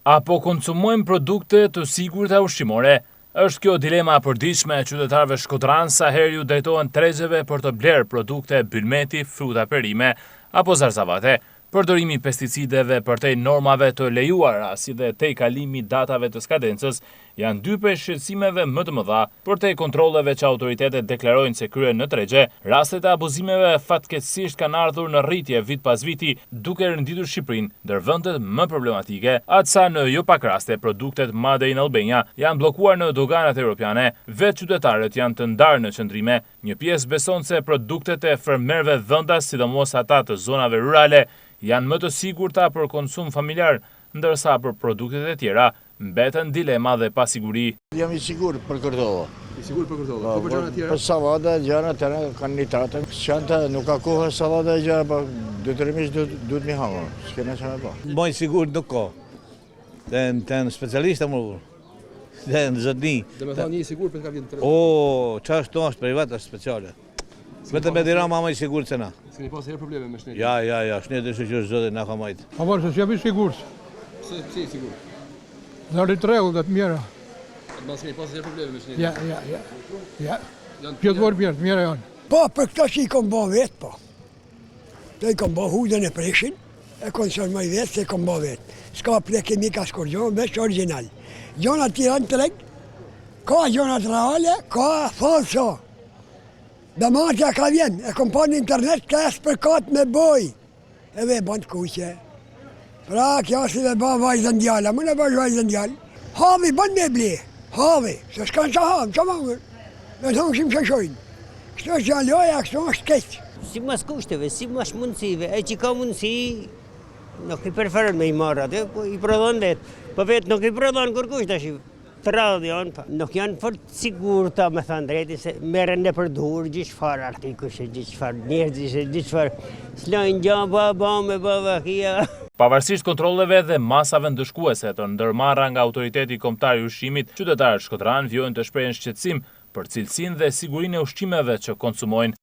Apo konsumojmë produkte të sigurta ushqimore? Është kjo dilema e përditshme e qytetarëve shkodran sa herë ju drejtohen tregzeve për të blerë produkte bylmeti, fruta perime apo zarzavate. Përdorimi i pesticideve përtej normave të lejuara, si dhe tej kalimi datave të skadencës, janë dy prej shqetësimeve më të mëdha. Përtej kontrolleve që autoritetet deklarojnë se kryen në tregje, rastet e abuzimeve fatkeqësisht kanë ardhur në rritje vit pas viti, duke rënditur Shqipërinë ndër vendet më problematike. Atësa në jo pak raste produktet Made in Albania janë bllokuar në doganat europiane, vetë qytetarët janë të ndarë në qëndrime. Një pjesë beson se produktet e fermerëve vendas, sidomos ata të zonave rurale, janë më të sigurta për konsum familjar, ndërsa për produktet e tjera mbeten dilema dhe pasiguri. Jam i sigurt për Kordova. I sigurt për Kordova. Po për gjëra tjera? Për sallata, gjëra tjera kanë nitrate. Çanta nuk ka kohë sallata e gjëra, po detyrimisht duhet mi hangër. S'kena çfarë bë. Më i sigurt nuk ka. Ten specialista më. Ten zotni. Dhe me thonë një i sigurt për të ka vjen të çfarë është privat është speciale. Vetëm me dira më i sigurt se na. S'keni pas herë probleme me shnetin? Ja, shneti që zoti na ka majt. Po por se jam i sigurt. Pse i sigurt? Në rretregull të mira. Mbas keni pas herë probleme me shnetin? Ja. Kjo të mirë, të mira janë. Po, për këta që i kom bo vetë, po. Të i kom bo hudën e preshin, e konsumoj vetë, se i kom bo vetë. S'ka ple kemika s'korgjon, veç original. Gjonat tjera në treg, ka gjonat reale, ka falso. Dhe martja ka vjen, e kom pa në internet, ka esë për katë me boj. E ve bënd kuqe. Pra, kjo si dhe ba vajzën djalla, më në bësh vajzën djallë. Havi, bënd me ble, havi, se s'kanë që havë, që mangër. Me thonë shimë shëshojnë. Kështu është gjalloja, kështu është keqë. Si mas kushteve, si mas mundësive, e që ka mundësi, nuk i preferën me i marrë atë, po i prodhon vetë. Po vetë nuk i prodhon kërkush të shi. Të radhë janë, nuk janë fort sigurta, me thënë drejti, se merren në përdurë gjithë farë artikushe, gjithë farë njerëzishe, gjithë farë slajnë gjaba, me baba kia. Pavarësisht kontrolleve dhe masave ndëshkuese të ndërmarra nga autoriteti kombëtar i ushqimit, qytetarët shkodran vjojnë të shprehin shqetësim për cilësinë dhe sigurinë e ushqimeve që konsumojnë.